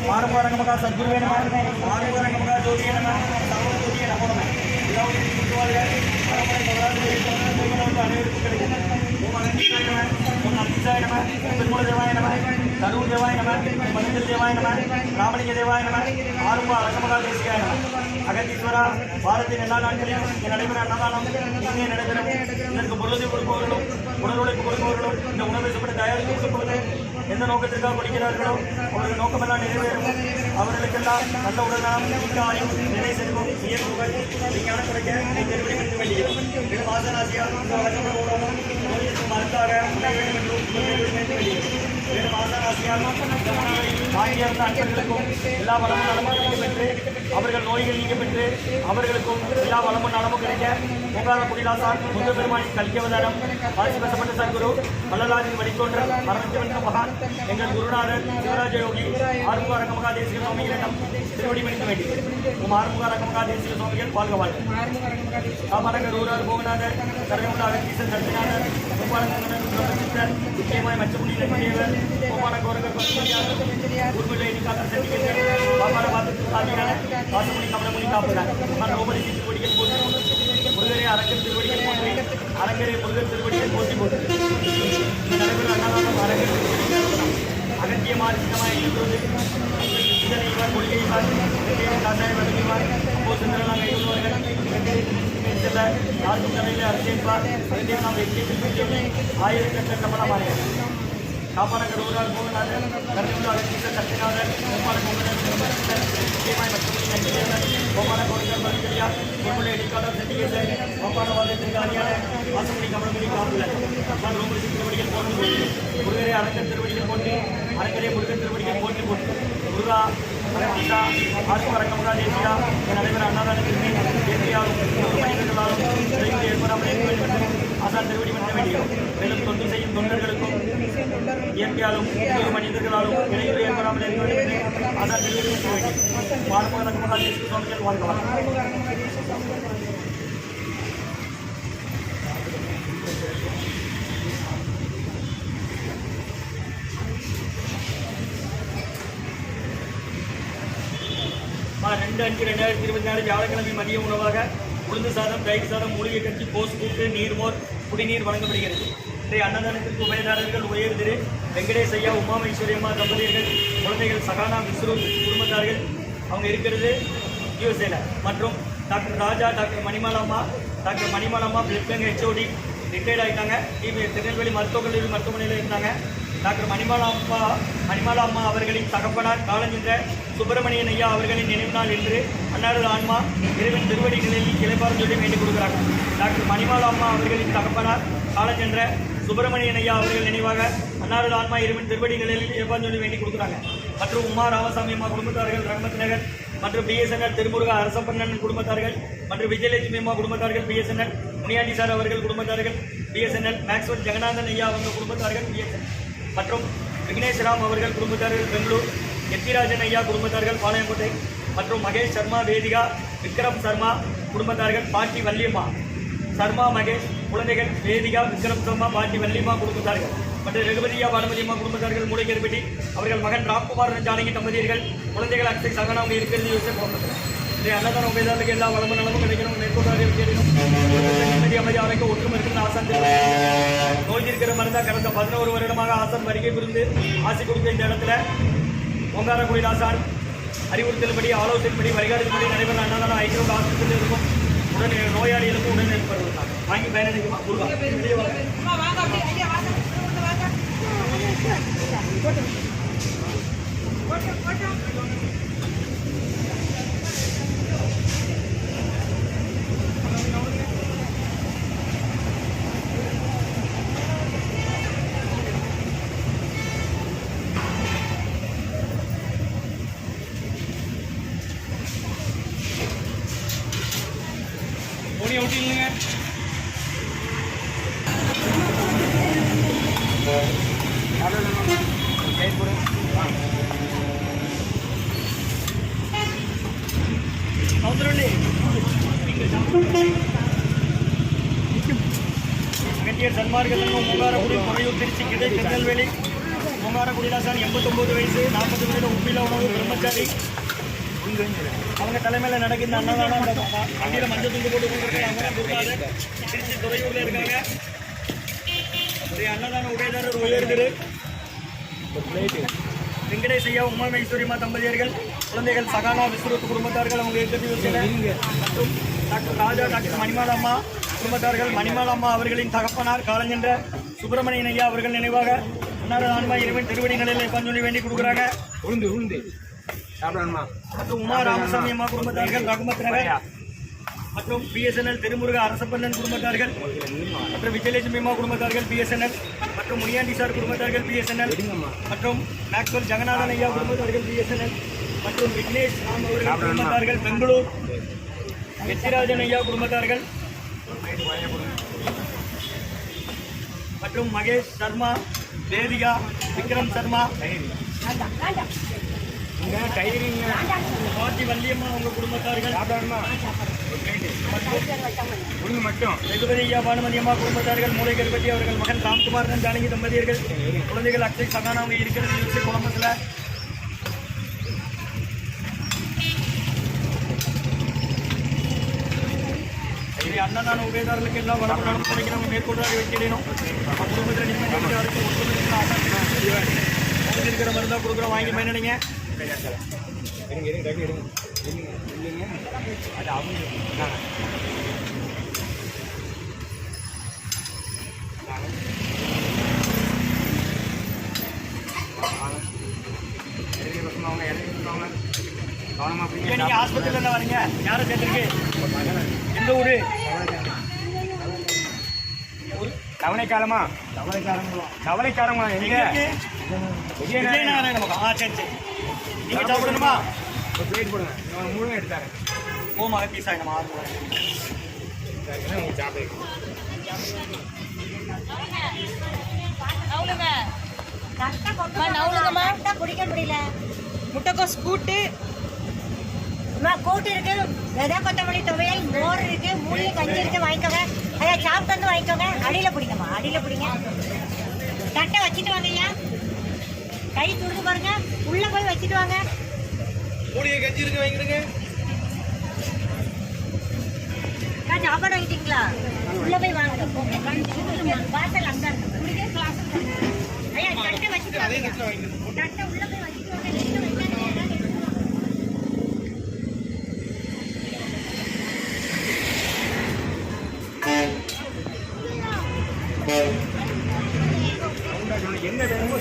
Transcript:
மாறுமுகரங்கமகா சத்குருவே நம மாறுமுகரங்கமகா ஜோதியே நம சர்வஜோதியே நமோ நம அனைவருக்கும் கிடைக்கும். ஓம் அகந்தீசாய நம ஓம் அகந்தீசாய நம திருமூல தேவாய நம கரூர் தேவாய நம மனிதர் தேவாய நம ராமலிங்க தேவாய நம ஆறுமுக அரங்கமகா தேசிகாய நம. அகத்தீஸ்வரா வாரத்தின் எல்லா நாட்களிலும் நடைபெற அன்னதானம் இங்கே நடைபெறும். இதற்கு பொருளை கொடுப்பவர்களும் உடல் உழைப்பு கொடுப்பவர்களும் இந்த உணவை சுப்பட தயாரித்து கொடுப்பது எந்த நோக்கத்திற்காக கொடுக்கிறார்களோ அவர்கள் நோக்கமெல்லாம் நிறைவேறும். அவர்களுக்கெல்லாம் நல்ல உடல்நலம் மிக்க ஆயும் நிலை செல்வம் உயர்வுகள் விஞ்ஞான குறைக்க தெரிவிக்க வேண்டியது மாசராசியால் மருந்தாக வேண்டும் என்றும் மாசராசியால் ஆகியிருந்த அன்பர்களுக்கும் எல்லா வளமும் நலமும் கிடைக்க பெற்று அவர்கள் நோய்கள் நீங்க பெற்று அவர்களுக்கும் எல்லா வளமும் நலமும் கிடைக்க ஓங்கார குடிலாசான் முருக பெருமானின் கல்கியவதாரம் ஆட்சி பேசப்பட்ட சத்குரு வள்ளலாரின் வழித்தோன்ற மரணத்திவந்த மகான் எங்கள் குருநாதர் சிவராஜ யோகி ஆறுமுக அரங்கமகா தேசிக சுவாமிகளிடம் திருவடி மணிக்க வேண்டியது. ஆறுமுக அரங்கமகா தேசிக சுவாமிகள் வாழ்க வாழ்க. காமரங்கர் ஊரார் போகநாதர் கரகமுள்ள அகத்தீசன் தர்மிநாதர் கோபாலங்கண்ணன் பிரம்மசித்தர் முக்கியமாய் மச்சமுனி லட்சுமியவர் கோபால கோரகர் ஊர்மில்லை எண்ணிக்காக செட்டிகள் பாபார பாத்திரத்தில் சாதியான வாசமுனி கமலமுனி காப்புகிறார் ரோபதி திருவடிகள் போட்டு முருகரே அரங்கர் திருவடிகள் போட்டு அரங்கரே முருகர் திருவடிகள் போட்டி போட்டு நடைபெறும் அன்னதானம் அரங்கர் அகத்தியமார் சின்னமாய் எழுதுவது இதனைவார் கொள்கைவார் காட்டாய வழங்குவார் அப்போ சுந்தரலாம் கைவிடுவார்கள் செல்ல ஆற்றும் தலையில் அரசியல்வார் அகத்தியம் நாம் வெற்றியை ஆயிரக்கட்ட கமலமார்கள் காப்பாளர் ஊரார் போகநாதர் கருணூர் அகத்தீசர் சத்தியநாதர் கோபால கோகனர் முக்கியமாய் மற்றொரு நன்றியவர் கோபால கோகர் மருந்தியா பொருளை எடிக்காளர் செட்டிகேசர் கோபாலவாதத்திற்கு அணியான வாசமுனி கமலமுனி காப்புலர் நான் ரோமதி திருவடிகள் போட்டு போட்டு முருகரே அரங்கர் திருவடிகள் போட்டு அரங்கரே முருகன் திருவடிகள் போட்டு போட்டு முருகா அரங்கீசா ஆறுமுக அரங்கமகா தேசியா என் நடைபெற அன்னதானத்திற்கு இயற்கையாலும் மனிதர்களாலும் விரைந்து ஏற்படாமல் இருக்க வேண்டும் என்று ஆசான் திருவடி பண்ண வேண்டியும் மேலும் தொண்டு செய்யும் தொண்டர்களுக்கும் இயற்கையாலும் மனிதர்களாலும் இடையூறு ஏற்படாமல் இருக்க வேண்டும் என்று ஆசான் திருவடி பண்ண வேண்டியும் ஆறுமுக அரங்கமகா தேசிக சுவாமிகள் வாழ்க. ரெண்டு 5/2024 வியாழக்கிழமை மதிய உணவாக உளுந்து சாதம், தயிர் சாதம், மூலிகை கஞ்சி, கோஸ் கூட்டு, நீர்மோர், குடிநீர் வழங்கப்படுகிறது. இன்றைய அன்னதானத்திற்கு உபயதாரர்கள் உயர் திரு வெங்கடேஷ் ஐயா, உமாமேஸ்வரியம்மா தம்பதியர்கள், குழந்தைகள் சகானா விஸ்ரு குடும்பத்தார்கள் அவங்க இருக்கிறது யூஎஸ்ஏல, மற்றும் டாக்டர் ராஜா, டாக்டர் மணிமாலாம்மா பிளட் பேங்க் ஹெச்ஓடி ரிட்டையர்ட் ஆகிட்டாங்க. திருநெல்வேலி மருத்துவக் கல்லூரி மருத்துவமனையில் இருந்தாங்க. டாக்டர் மணிமாலா அம்மா அவர்களின் தகப்பனார் காலஞ்சென்ற சுப்பிரமணியன் ஐயா அவர்களின் நினைவு நாள் என்று அன்னாரது ஆன்மா இறைவன் திருவடி நிலையில் இளைப்பாறும் சொல்லி வேண்டிக் கொடுக்கிறாங்க. டாக்டர் மணிமாலா அம்மா அவர்களின் தகப்பனார் காலஞ்சென்ற சுப்பிரமணியன் ஐயா அவர்கள் நினைவாக அன்னாரது ஆன்மா இறைவன் திருவடி நிலையில் இளைப்பாறும் சொல்லி வேண்டிக் கொடுக்குறாங்க. மற்றும் உமா ராமசாமி அம்மா குடும்பத்தார்கள், ரங்கமத் நகர் மற்றும் பிஎஸ்என்எல் திருமுருகா அரசப்பண்ணன் குடும்பத்தார்கள் மற்றும் விஜயலட்சுமி அம்மா குடும்பத்தார்கள், பிஎஸ்என்எல் முனியாண்டி சார் அவர்கள் குடும்பத்தார்கள், பிஎஸ்என்எல் மேக்ஸ்வெல் ஜெகநாதன் ஐயா அவங்க குடும்பத்தார்கள், பிஎஸ்என்எல் மற்றும் விக்னேஸ்வராம் அவர்கள் குடும்பத்தார்கள், பெங்களூர் எத்திராஜன் ஐயா குடும்பத்தார்கள், பாளையங்கோட்டை மற்றும் மகேஷ் சர்மா, வேதிகா விக்ரம் சர்மா குடும்பத்தார்கள், பாட்டி வள்ளியம்மா சர்மா மகேஷ் குழந்தைகள், வேதிகா விக்ரம் சர்மா, பாட்டி வள்ளியம்மா குடும்பத்தார்கள் மற்றும் ரகுபதியா பானுமதியம்மா குடும்பத்தார்கள், மூளைக்கருப்பட்டி அவர்கள் மகன் ராம்குமார் ஜானகி தம்பதியர்கள், குழந்தைகள் அக்ஷய் சகனா அவங்க இருக்கிறது யோசிச்சு போகிறது. இன்றைய அன்னதான உபயதாரர்களுக்கு எல்லா வளமும் நலமும் கிடைக்கணும், மேற்கொண்டாக இருக்கிறோம். நிம்மதி அமைதி ஆரோக்கிய ஒற்றுமை இருக்கிற ஆசான் நோய் இருக்கிற மருந்தாக கடந்த 11 வருடமாக ஆசான் வருகை புரிந்து ஆசை கொடுத்த இந்த இடத்துல ஓங்காரக்குடி ஆசான் அறிவுறுத்தல்படி, ஆலோசனைப்படி, வழிகாட்டுபடி நடைபெற அன்னதான 500 ஆஸ்பத்திரியில் இருக்கும் உடனே நோயாளிகளுக்கும் உடனே ஏற்படுவதாங்க. வாங்கி பயனடைக்குமா ஓட்டி இல்லைங்க. வைத்தியர் சன்மார்க்க சங்கம் மூங்காரக்குடி துறையூர் திருச்சி கிளை திருநெல்வேலி. மூங்காரக்குடிதாசன் 89 வயசு 40 வயது உப்பில உணவு பிரம்மச்சாரி. அவங்க தலைமையில் நடக்கின்ற அன்னதானம் அந்த வண்டியில் மஞ்சள் துண்டு போட்டு கொண்டிருக்காங்க. அவங்க துர்காதர் திருச்சி துறையூரில் இருக்காங்க. அன்னதான உபயதாரர் உயர்திரு வெங்கடேஷ் ஐயா உமா மைஸ்வரிமா தம்பதியர்கள் குழந்தைகள் சகானா விஸ்வரூத் குடும்பத்தார்கள் அவங்க மற்றும் டாக்டர் ராஜா டாக்டர் மணிமாலம்மா குடும்பத்தார்கள். மணிமாலம்மா அவர்களின் தகப்பனார் காலஞ்சென்ற சுப்பிரமணியன் ஐயா அவர்கள் நினைவாக அன்னார ஆன்மா இறைவன் திருவடிகளில் சொல்லி வேண்டி கொடுக்குறாங்க. மற்றும் உமா ராமசாமி அம்மா குடும்பத்தார்கள் ரகுமத் நகர் மற்றும் பிஎஸ்என்எல் திருமுருக அரசப்பண்ணன் குடும்பத்தார்கள் மற்றும் விஜயலட்சுமி அம்மா குடும்பத்தார்கள் பிஎஸ்என்எல் மற்றும் முனியாண்டி சார் குடும்பத்தார்கள் பிஎஸ்என்எல் மற்றும் மேக்ஸ்வெல் ஜெகநாதன் ஐயா குடும்பத்தார்கள் பிஎஸ்என்எல் மற்றும் விக்னேஷ் ராம் அவர்கள் குடும்பத்தார்கள் பெங்களூர். வெற்றிராஜன் ஐயா குடும்பத்தார்கள் மற்றும் மகேஷ் சர்மா வேதிகா விக்ரம் சர்மா பாட்டி வள்ளியம்மா அவங்க குடும்பத்தார்கள் மட்டும் ரகுபதி ஐயா பானுமதி அம்மா குடும்பத்தார்கள் மூளை கருப்பட்டி அவர்கள் மகன் ராம்குமாரன் ஜானகி தம்பதியர்கள் குழந்தைகள் அக்ஷய் சகானா அவங்க இருக்கிறது குழம்புல. அன்னதான உபயதாரர்களுக்கு எல்லாம் வளர்ப்பு நடந்து கிடைக்கிறவங்க மேற்கொண்டாக வைக்கிறோம். குடும்பத்தில் நிம்மதி இருக்கிற மருந்தாக கொடுக்குறோம், வாங்கி பயனடைங்க. நீங்க ஆஸ்பத்திரியில வரீங்க, யாரை சேர்த்துருக்கு? எந்த ஊரு? தவணைக்காரமா தவணைக்காரமா எங்க? விஜயநாராயண பக்கம். சரி சரி. நீங்க சாப்பிடணுமா? ஒரு பிளேட் போடுங்க, முழுங்க எடுத்தாரு. ஓமாக பீஸ் ஆகிடுமா? குடிக்க முடியல. முட்டைக்கோஸ் கூட்டு கூட்டு இருக்கு, வெதை கொத்தமல்லி துவையல், மோர் இருக்கு, மூலிகை கஞ்சி இருக்கு, வாங்கிக்கோங்க. அதை சாப்பிட்டு வந்து வாங்கிக்கோங்க. அடியில பிடிங்கம்மா, அடியில பிடிங்க. தட்டை வச்சுட்டு வாங்க ஐயா. கை துடுக்கு பாருங்க, உள்ள போய் வச்சுட்டு வாங்க. மூலிகை கஞ்சி இருக்கு, வாங்கிடுங்க. சாப்பாடு வாங்கிட்டீங்களா? உள்ள போய் வாங்க. வாசல் அங்க இருக்கு. ஐயா தட்டை வச்சுட்டு வாங்க. தட்டை உள்ள போய் வச்சுட்டு வாங்க. எங்க வேணுமோ